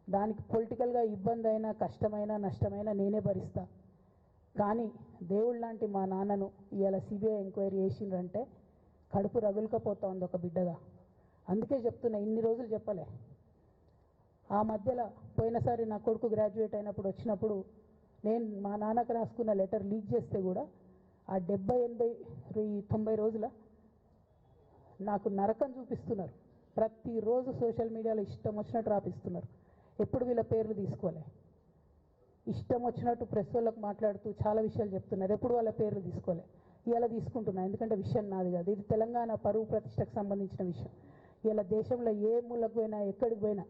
దానికి పొలిటికల్గా ఇబ్బంది అయినా కష్టమైనా నష్టమైనా నేనే భరిస్తా. కానీ దేవుడు లాంటి మా నాన్నను ఇవాళ సిబిఐ ఎంక్వైరీ చేసిండ్రంటే కడుపు రగులుకపోతా ఉంది ఒక బిడ్డగా. అందుకే చెప్తున్నా, ఇన్ని రోజులు చెప్పలే. ఆ మధ్యలో పోయినసారి నా కొడుకు గ్రాడ్యుయేట్ అయినప్పుడు వచ్చినప్పుడు నేను మా నాన్నకు రాసుకున్న లెటర్ లీక్ చేస్తే కూడా ఆ 70, 80, 90 రోజుల నాకు నరకం చూపిస్తున్నారు. ప్రతిరోజు సోషల్ మీడియాలో ఇష్టం వచ్చినట్టు రాపిస్తున్నారు. ఎప్పుడు వీళ్ళ పేర్లు తీసుకోలే, ఇష్టం వచ్చినట్టు ప్రెస్ వాళ్ళకు మాట్లాడుతూ చాలా విషయాలు చెప్తున్నారు. ఎప్పుడు వాళ్ళ పేర్లు తీసుకోలే. ఇలా తీసుకుంటున్నా, ఎందుకంటే విషయం నాది కాదు, ఇది తెలంగాణ పరువు ప్రతిష్టకు సంబంధించిన విషయం. ఇలా దేశంలో ఏ మూలకు పోయినా ఎక్కడికి పోయినా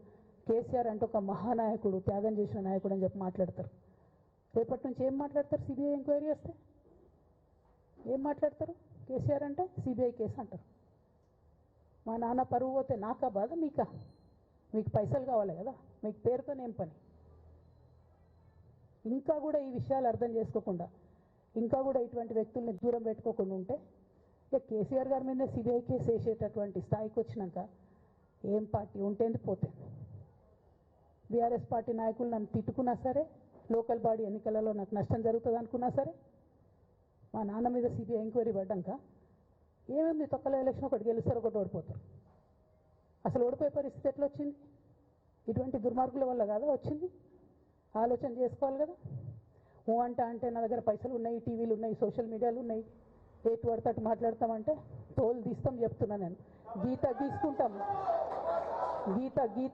కేసీఆర్ అంటే ఒక మహానాయకుడు, త్యాగం చేసిన నాయకుడు అని చెప్పి మాట్లాడతారు. రేపటి నుంచి ఏం మాట్లాడతారు? సిబిఐ ఎంక్వైరీ చేస్తే ఏం మాట్లాడతారు? కేసీఆర్ అంటే సిబిఐ కేసు అంటారు. మా నాన్న పరువు పోతే నాకా బాధ, మీకా? మీకు పైసలు కావాలి కదా, మీకు పేరుతోనేం పని? ఇంకా కూడా ఈ విషయాలు అర్థం చేసుకోకుండా, ఇంకా కూడా ఇటువంటి వ్యక్తుల్ని దూరం పెట్టుకోకుండా ఉంటే ఇక కేసీఆర్ గారి మీద సిబిఐ కేసు వేసేటటువంటి స్థాయికి వచ్చినాక ఏం పార్టీ ఉంటేంది పోతేంది. బీఆర్ఎస్ పార్టీ నాయకులు నన్ను తిట్టుకున్నా సరే, లోకల్ బాడీ ఎన్నికలలో నాకు నష్టం జరుగుతుంది అనుకున్నా సరే, మా నాన్న మీద సిబిఐ ఎంక్వైరీ పడ్డాక ఏముంది, తొక్కల ఎలక్షన్ ఒకటి గెలుస్తారు, ఒకటి ఓడిపోతారు. అసలు ఓడిపోయే పరిస్థితి ఎట్లా వచ్చింది? ఇటువంటి దుర్మార్గుల వల్ల కాదా వచ్చింది? ఆలోచన చేసుకోవాలి కదా. అంటే నా దగ్గర పైసలు ఉన్నాయి, టీవీలు ఉన్నాయి, సోషల్ మీడియాలు ఉన్నాయి, ఏటు పడితే అటు మాట్లాడతామంటే తోలు తీస్తాం చెప్తున్నా. నేను గీత గీసుకుంటాం, గీత